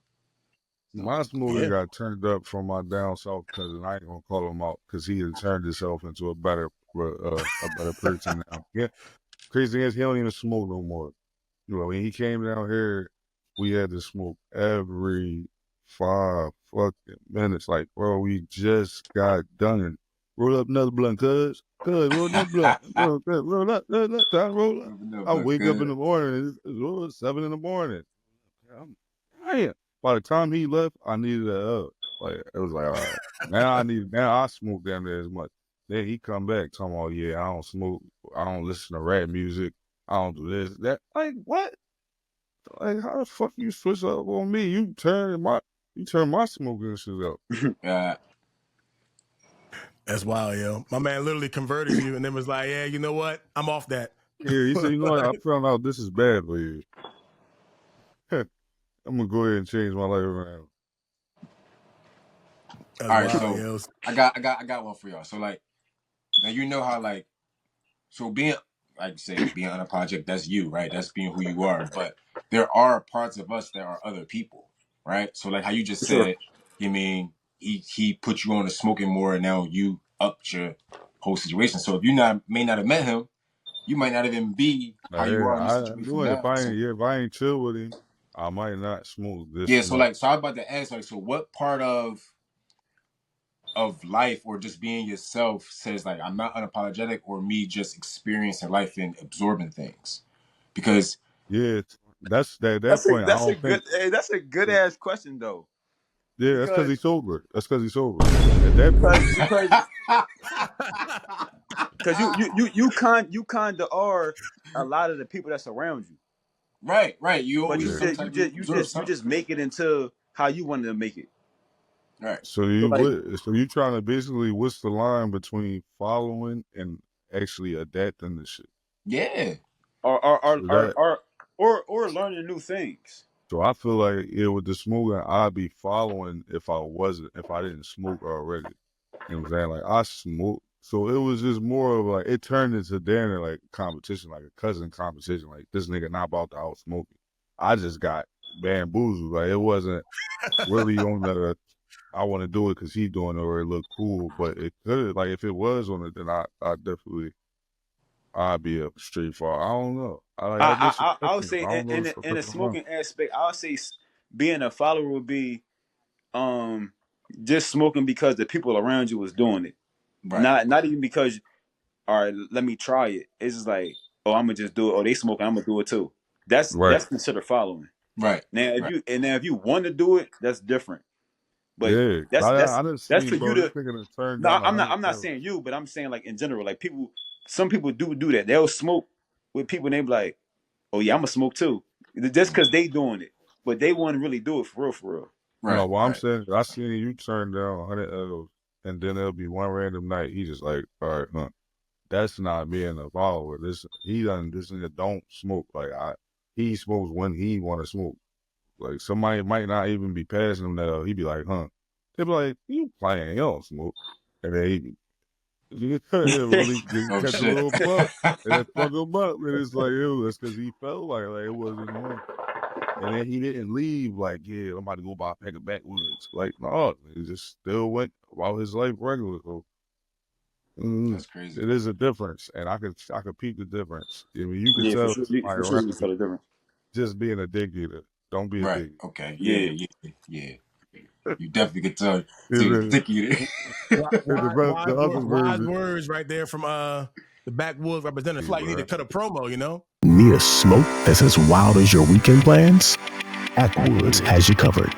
My smoking got turned up from my down south cousin. I ain't gonna call him out because he had turned himself into a better person now. Yeah, crazy thing is he don't even smoke no more. When he came down here, we had to smoke every 5 fucking minutes. Like, bro, we just got done. Roll up another blunt, cuz roll another blunt. Roll up, roll up. I wake up in the morning. It's 7 in the morning. Damn. By the time he left, I needed a like it was like, all right. Now I smoke down there as much. Then he come back talking about, yeah, I don't smoke, I don't listen to rap music, I don't do this, that. Like, what? Like, how the fuck you switch up on me? You turn my smoking shit up. Yeah. That's wild, yo. My man literally converted you and then was like, yeah, you know what? I'm off that. Yeah, he said, you know what? I found out this is bad for you. I'm gonna go ahead and change my life around. All right, so I got one for y'all. So like, now you know how like, so being like say being unapologetic, that's you, right? That's being who you are. But there are parts of us that are other people, right? So like how you just said, you mean he put you on to smoking more, and now you upped your whole situation. So if you may not have met him, you might not even be how you are in this situation now. If I ain't chill with him, I might not smoke this. Yeah, so like, so I was about to ask, like, so what part of life or just being yourself says like I'm not unapologetic, or me just experiencing life and absorbing things? Because that's point. That's a good ass question though. Yeah, that's because he's sober. At that point, because you kind of are a lot of the people that's around you. Right. You but always you just make it into how you wanted to make it. Right. So you trying to basically, what's the line between following and actually adapting to shit? Yeah. Or learning new things. So I feel like with the smoking, I'd be following if I didn't smoke already. You know what I'm saying? Like, I smoke. So it was just more of like, it turned into dinner, like competition, like a cousin competition. Like, this nigga not about to out smoking. I just got bamboozled. Like, it wasn't really on the, I want to do it because he's doing it or it look cool. But it could, like, if it was on it, then I definitely, I'd be a straight far. I don't know. I would say in the smoking aspect, I would say being a follower would be just smoking because the people around you was doing it. Right. Not even because, all right, let me try it. It's just like, oh, I'm gonna just do it. Oh, they smoking, I'm gonna do it too. That's considered following. Right. Now if you want to do it, that's different. But that's for you to. No, I'm not saying you, but I'm saying like in general, like some people do that. They'll smoke with people and they be like, oh yeah, I'm gonna smoke too, just because they doing it, but they want to really do it for real. Right. No, I'm saying, I seen you turn down 100 L's, and then there'll be one random night. He just like, all right, that's not being a follower. This nigga don't smoke. Like, he smokes when he want to smoke. Like, somebody might not even be passing him that. He be like, they be like, you playing, you don't smoke. And then he really catch a little buck and then fuck him up. And it's like, that's because he felt like it wasn't him. And then he didn't leave like, yeah, I'm about to go buy a pack of backwoods. Like, no, he just still went about his life regular. So that's crazy. It is a difference, and I could peep the difference. I mean, you can tell. For sure you can tell the difference. just being a dick eater. Don't be a Right. dick eater. Okay. Yeah. Yeah. You definitely could tell And he was a then- dick eater. the other Wise version. words right there from the backwoods representative. I feel like you need to cut a promo, you know? Need a smoke that's as wild as your weekend plans? Backwoods has you covered.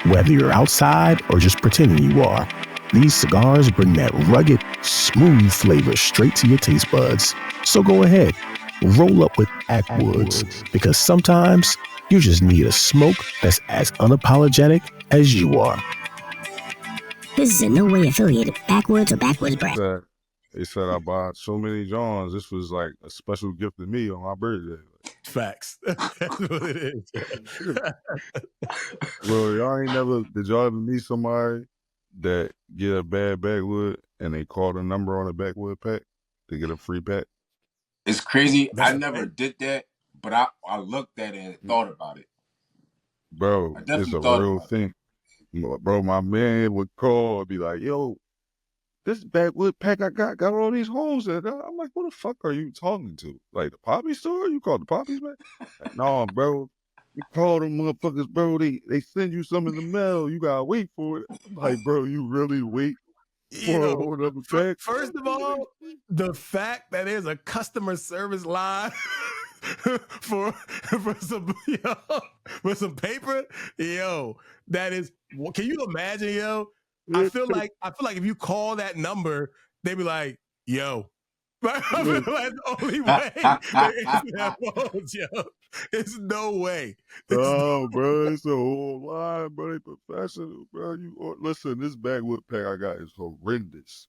Whether you're outside or just pretending you are, these cigars bring that rugged, smooth flavor straight to your taste buds. So go ahead, roll up with Backwoods, because sometimes you just need a smoke that's as unapologetic as you are. This is in no way affiliated with Backwoods or Backwoods brand. They said I bought so many Johns. This was like a special gift to me on my birthday. Facts. That's what it is. Well, y'all ain't never, did y'all ever meet somebody that get a bad backwood and they call the number on a backwood pack to get a free pack? It's crazy. That's I never did that, but I looked at it and thought about it. Bro, I it's definitely a thought real about it. thing. Bro, my man would call and be like, yo, this backwood pack I got all these holes in it. I'm like, what the fuck are you talking to? Like the poppy store? You call the poppies, man? Like, no, bro. You call them motherfuckers, bro. They send you some in the mail. You gotta wait for it. I'm like, bro, you really wait for a whole other pack? First of all, the fact that there's a customer service line for some for some paper, yo, that is. Can you imagine, yo? I feel like if you call that number, they be like, yo. I feel like the only way they answer that phone, yo. It's no way. Oh, bro, it's a whole line, bro. They professional, bro. Listen, this backwood pack I got is horrendous.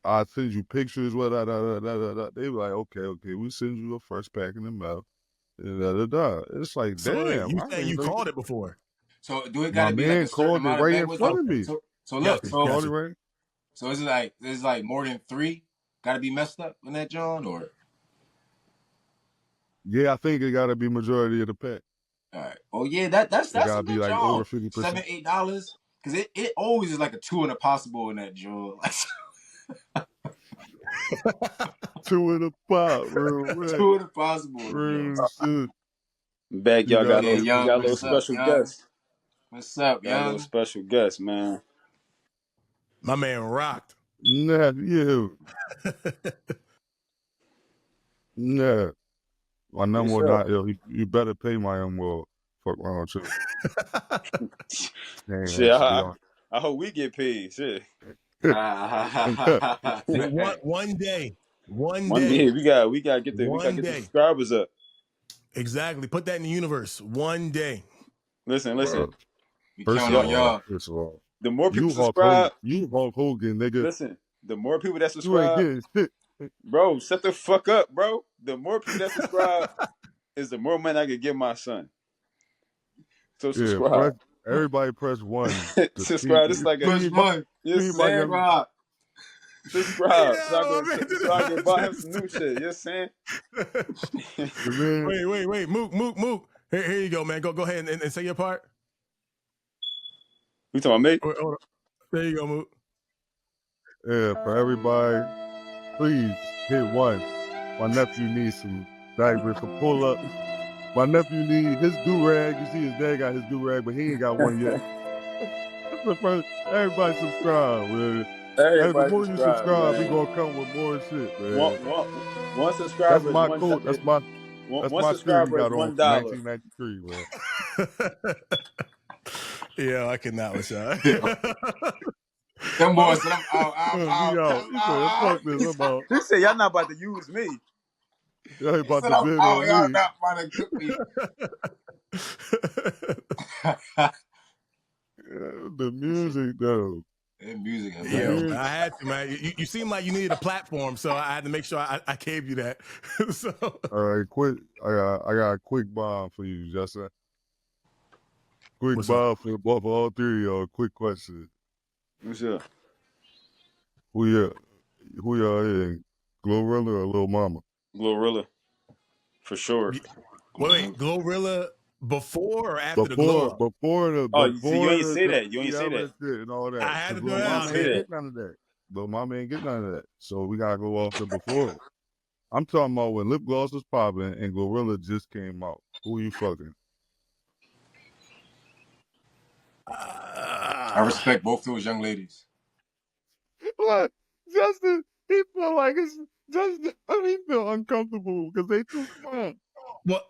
I send you pictures, what da, da, da, da, da. They be like, okay, we send you a first pack in the mail. Da, da, da. It's like, So damn. you say you called it before? So do it gotta My be like man a certain called it amount right of in backwards? front of me. So look, Yes, so yes. Right? so is it like more than 3 gotta be messed up in that John, or? Yeah, I think it gotta be majority of the pack. All right. Oh yeah, that's gotta a be good like John. over 50%. $7-8, because it always is like a 2 and a possible in that John. 2 in a pot, bro. 2 and a possible in the John. Shit. Back, y'all got Yeah, we young, got a little what's up, special young? guest. What's up, Got a little young? special guest, man. My man rocked. Nah, you. Nah. My number What's not ill. You better pay my well. Fuck around too. Shit, I hope we get paid. Shit. One day. One day we gotta get the subscribers up. Exactly. Put that in the universe. One day. Listen. We First count on y'all. First of all, The more people subscribe, you Hulk Hogan, nigga. listen. The more people that You ain't subscribe, getting shit. bro, shut the fuck up, bro. The more people that subscribe is the more money I can give my son. So subscribe. Everybody press 1. Subscribe. It's like Push 1. Yes, Sam Rock. Subscribe. Yeah, so I can buy him some new shit. Yes, Sam. Wait. Mook. Here you go, man. Go ahead and say your part. You talking about me? Hold on. There you go, Mook. Yeah, for everybody, please hit 1. My nephew needs some diapers to pull up. My nephew needs his do-rag. You see his dad got his do-rag, but he ain't got one yet. That's the first. Everybody subscribe, man. The more you subscribe, we gonna come with more shit, man. One subscriber. That's my code. That's my shirt we got on from 1993, man. Yeah, I cannot with y'all. Them boys said, fuck this. I'm out. He said, y'all not about to use me. Y'all ain't about to bid y'all on me. not about to cook me. The music, though. The music. Yeah, I had to, man. You seem like you needed a platform, so I had to make sure I gave you that. So. All right, quick. I got a quick bomb for you, Justin. Quick bomb for all 3 of y'all. Quick question. What's up? Who y'all in? Glorilla or Lil Mama? Glorilla. For sure. Wait, Glorilla before or after the glow up? Before you ain't say that. You ain't say that. And all that. I had to do Lil Mama that. ain't get none of that. Lil Mama ain't get none of that. So we gotta go off the before. I'm talking about when lip gloss was popping and Glorilla just came out. Who you fucking? I respect both those young ladies. What? Justin, he feel like it's Justin. He feel uncomfortable because they too small. Well,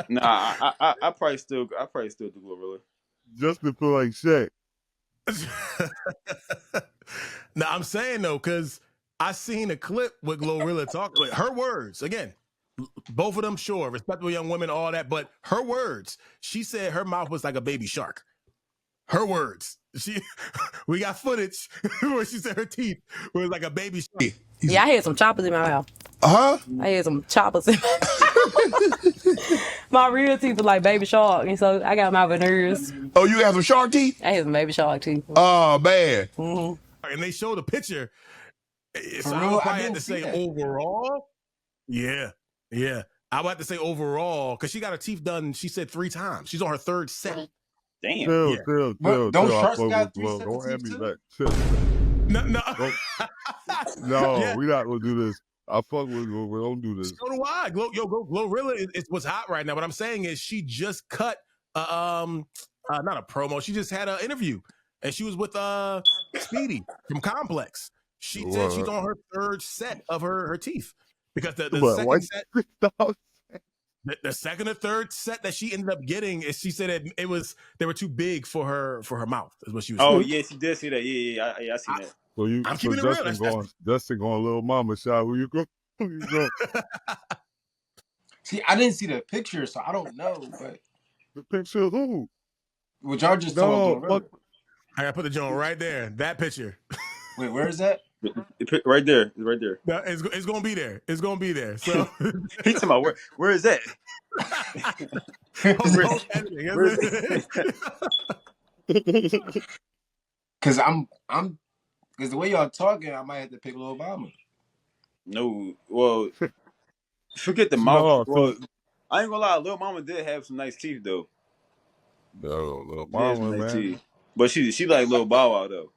Nah, I probably still do Glorilla. Justin feel like Shaq. now I'm saying though, because I seen a clip with Glorilla talk, but her words again. Both of them, sure, respectable young women, all that, but her words. She said her mouth was like a baby shark. Her words. We got footage where she said her teeth were like a baby shark. Yeah, I had some choppers in my mouth. Huh? I had some choppers in my real teeth was like baby shark, and so I got my veneers. Oh, you have some shark teeth? I had some baby shark teeth. Oh, man. Mm-hmm. And they showed a picture. So I real? would I probably have didn't to see say that. overall. Yeah. I would have to say overall because she got her teeth done. She said 3 times. She's on her 3rd set. Damn. Chill. Don't sharks I got fuck 3 with sets Don't of have teeth me too? back. Chill. No. No, Yeah. we not gonna do this. I fuck with you. We don't do this. So do I. Glorilla is what's hot right now. What I'm saying is she just cut not a promo. She just had an interview, and she was with Speedy from Complex. She said she's on her 3rd set of her teeth because the second set, the second or 3rd set that she ended up getting is she said they were too big for her mouth. Is what she was. Oh saying. yeah, she did see that. Yeah, I seen that. I'm keeping it real. Justin going little mama shot. Who you go? See, I didn't see the picture, so I don't know. But The picture of who? what y'all just told me. I gotta put the joint right there. That picture. Wait, where is that? Right there. It's right there. No, it's gonna be there. It's gonna be there. So He talking about where is that? Because because the way y'all talking, I might have to pick Lil Obama. No, well, forget the mouth. Well, I ain't gonna lie, Lil Mama did have some nice teeth though. No, Lil Mama, man. Teeth. But she like Lil Bow Wow though.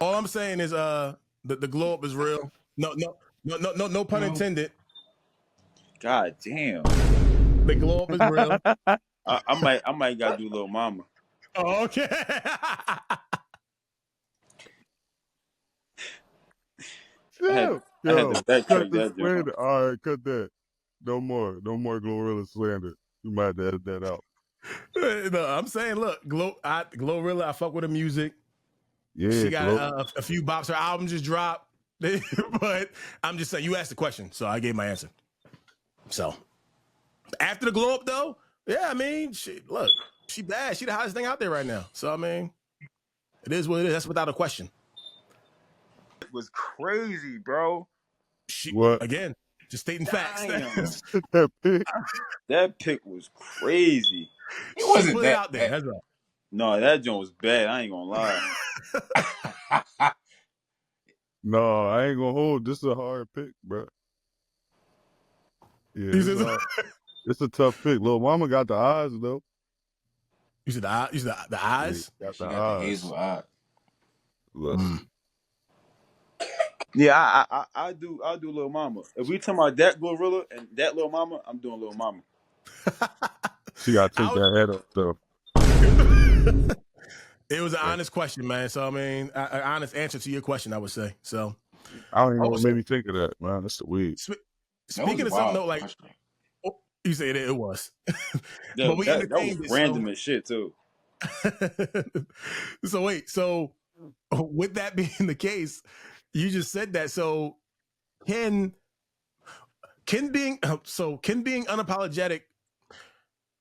All I'm saying is the glow up is real. No pun intended. God damn. The glow up is real. I might gotta do Lil Mama. Oh, okay. I had to backtrack that joint. All right, cut that. No more Glorilla slander. You might have to edit that out. No, I'm saying, look, Glorilla, I fuck with her music. Yeah, she got a few bops. Her album just dropped, but I'm just saying. You asked the question, so I gave my answer. So after the glow up, though, yeah, I mean, she bad. She the hottest thing out there right now. So I mean, it is what it is. That's without a question. It was crazy, bro. Again, just stating facts. That pic was crazy. It wasn't that out there. That's right. No, that joint was bad. I ain't gonna lie. No, I ain't gonna hold. This is a hard pick, bro. Yeah, it's a tough pick. Lil Mama got the eyes though. You said the eyes? Yeah, got the hazel eye. Yeah, I'll do Lil Mama. If we talking about that Glorilla and that Lil Mama, I'm doing Lil Mama. She gotta take that head up though. It was an honest question, man. So I mean, an honest answer to your question, I would say. So I don't even know what made me think of that, man. That's the weed. Speaking of something though, like you said, it was. Yeah, but we that was random as shit too. So wait, so with that being the case, you just said that. So can being unapologetic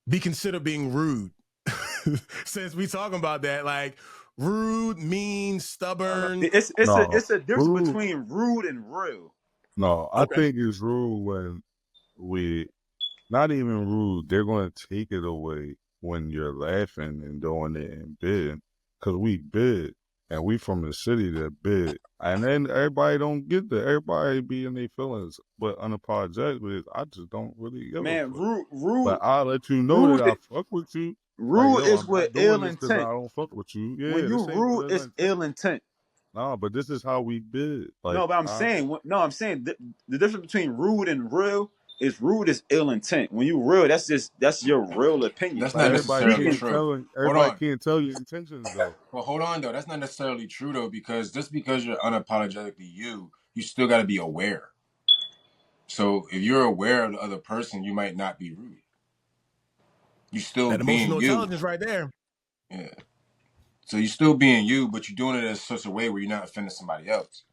be considered being rude? Since we talking about that, like rude, mean, stubborn. It's a difference between rude and real. No, I think it's rude when we not even rude. They're going to take it away when you're laughing and doing it in bed, because we bid and we from the city that bid, and then everybody don't get that. Everybody be in their feelings, but unapologetically, I just don't really give a fuck. Rude. But I'll let you know that I fuck with you. Rude like, is with ill intent. I don't fuck with you. Yeah, when you rude, it's ill intent. No, but this is how we bid. Like, no, but I'm saying the difference between rude and real is rude is ill intent. When you real, that's your real opinion. That's Like, not Everybody necessarily can't true. tell. Hold Everybody on. can't tell your intentions though. Well, hold on though. That's not necessarily true though, because just because you're unapologetically you still got to be aware. So if you're aware of the other person, you might not be rude. You still That being emotional you. intelligence right there. Yeah. So you're still being you, but you're doing it in such a way where you're not offending somebody else.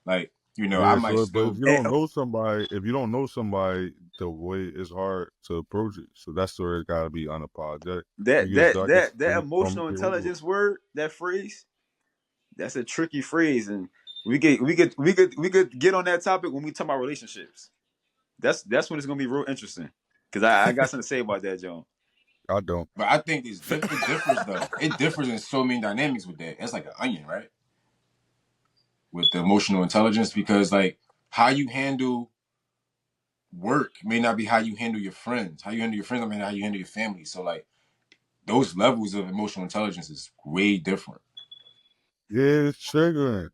Like, you know, Yeah, I might so but still. if you don't know somebody, the way it's hard to approach it. So that's where it gotta be unapologetic. that emotional intelligence word, that phrase, that's a tricky phrase, and we could get on that topic when we talk about relationships. That's when it's gonna be real interesting. Cause I got something to say about that, John. I don't. But I think it differs though. It differs in so many dynamics with that. It's like an onion, right? With the emotional intelligence, because like how you handle work may not be how you handle your friends. How you handle your friends, I mean, how you handle your family. So like those levels of emotional intelligence is way different. Yeah, it's triggering.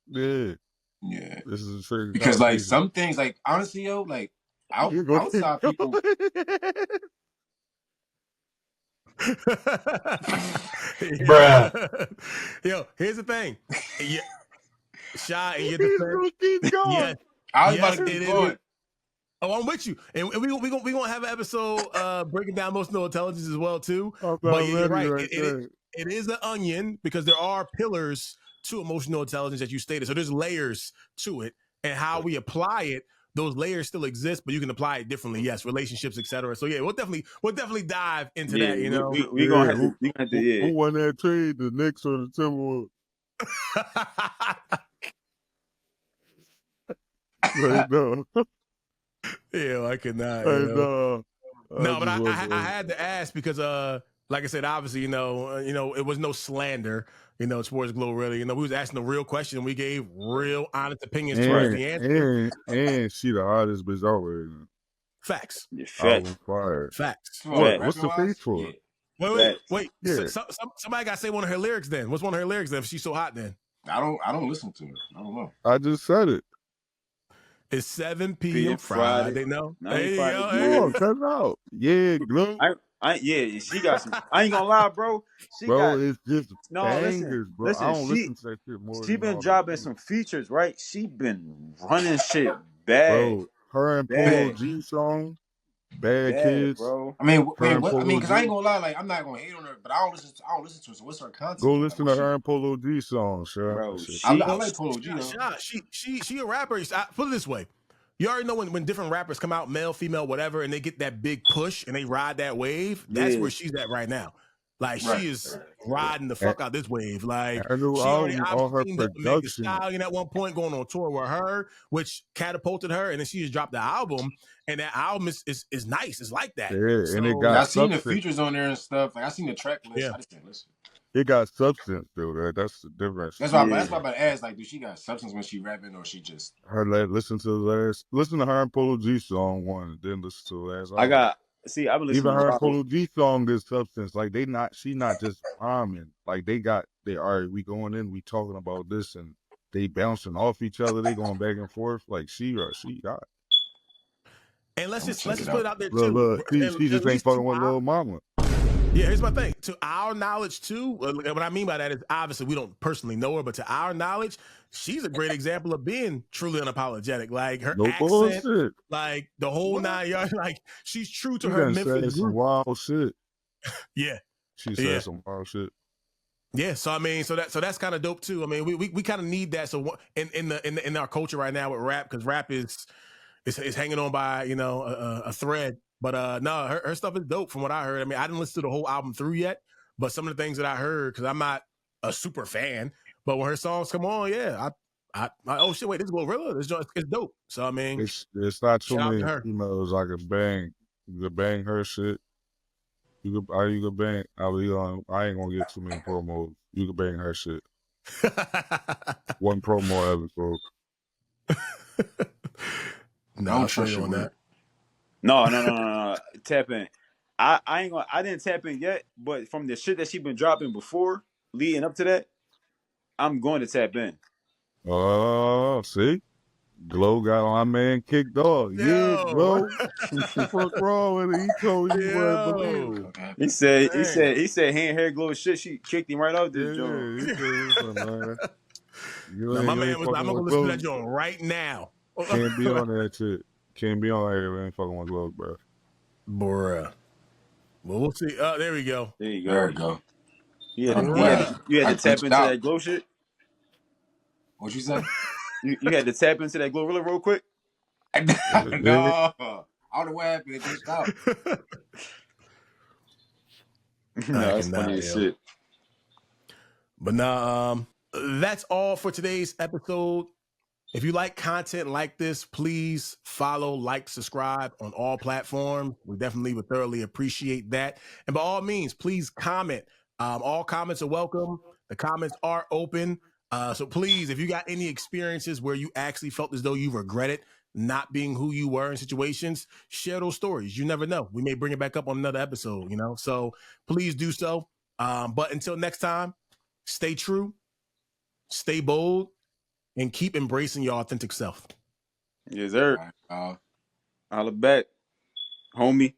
Yeah. Yeah. This is a triggering Because like conversation. some things, like honestly, yo, like You're gonna keep outside people. Bruh. Yo, here's the thing. Yeah, Shy, in your He's defense, gonna keep going. yes, I was yes, about to keep it going. is. Oh, I'm with you, and we gonna have an episode breaking down emotional intelligence as well too. But you're right. It is an onion because there are pillars to emotional intelligence that you stated. So there's layers to it, and how we apply it. Those layers still exist, but you can apply it differently. Yes, relationships, etc. So yeah, we'll definitely dive into that. You know, we gonna have to, Who won that trade? The Knicks or the Timberwolves? No. Yeah, I could not. No, but I had to ask because, like I said, obviously, it was no slander, towards Glow. Really, we was asking the real question. We gave real, honest opinions towards the answer. And she the hottest bitch out right now. Facts. Facts. What? What's the face for? Yeah. Wait. Yeah. Somebody got to say one of her lyrics. Then what's one of her lyrics? Then if she's so hot, then I don't listen to her. I don't know. I just said it. It's 7 p.m. Friday. No, there you go. Oh, cut it out. Yeah, Glow. Yeah, she got some. I ain't gonna lie, bro. It's just bangers, listen, bro. I don't listen to that shit more. She been dropping some features, right? She been running shit bad. Bro, her and Polo G song, Bad Kids, bro. I mean, because I ain't gonna lie, like I'm not gonna hate on her, but I don't listen to her. So what's her content? Go listen to her and Polo G song, sure. Bro, I like Polo G. She a rapper. Put it this way. You already know when different rappers come out, male, female, whatever, and they get that big push and they ride that wave. That's where she's at right now. Like she is riding the fuck out this wave. Like she already seen the Megan Thee Stallion at one point going on tour with her, which catapulted her, and then she just dropped the album, and that album is nice. It's like that. Yeah, and it got I seen the features on there and stuff. Like I seen the track list. Yeah. I just didn't listen. It got substance, though. That's the difference. That's why I'm about to ask. Like, do she got substance when she rapping, or she just listen to her and Polo G song one, then listen to the last. I've been listening. Even her and Polo G song, there's substance. Like she not just rhyming. Like they all right. We going in, we talking about this, and they bouncing off each other. They going back and forth. Like she got. And let's just put it out there too. Look, she just ain't fucking with Lil Mama. Yeah, here's my thing. To our knowledge, too, what I mean by that is obviously we don't personally know her, but to our knowledge, she's a great example of being truly unapologetic. Like her accent, bullshit. like the whole 9 yards. Like she's true to she her Memphis some wild shit. Yeah, she said some wild shit. Yeah, so I mean, so that's kind of dope too. I mean, we kind of need that. So in our culture right now with rap, because rap is hanging on by a thread. But no, her stuff is dope from what I heard. I mean, I didn't listen to the whole album through yet, but some of the things that I heard, because I'm not a super fan, but when her songs come on, yeah, I oh shit, wait, this is Glorilla. It's dope. So I mean, it's not too many females I could bang. You could bang her shit. You could bang. I ain't gonna get too many promos. You could bang her shit. One promo episode. No, I'll trust you on that. No. Tap in. I didn't tap in yet, but from the shit that she been dropping before, leading up to that, I'm going to tap in. See? Glow got my man kicked off. Yo. Yeah, Glow. Fuck wrong with it? He told you wouldn't believe it. Yo. He said Dang. he said hair glow shit. She kicked him right out this joint. Yeah, he said, listen, man. Now, my man was like, I'm fucking gonna with listen to Glow. that joint right now. Can't be on that shit. Can't be on here, man. Fucking with Glow, bro. Bruh. Well, we'll see. There we go. There you go. There we go. You All had right. to I tap glitched into out. that glow shit. What you say? You had to tap into that Glorilla real quick. No, I don't know what happened. It glitched out. No, that's funny as shit. But now, that's all for today's episode. If you like content like this, please follow, like, subscribe on all platforms. We definitely would thoroughly appreciate that. And by all means, please comment. All comments are welcome. The comments are open. So please, if you got any experiences where you actually felt as though you regretted not being who you were in situations, share those stories. You never know. We may bring it back up on another episode, So please do so. But until next time, stay true, stay bold, and keep embracing your authentic self. Yes, sir. All right, Holla back, homie.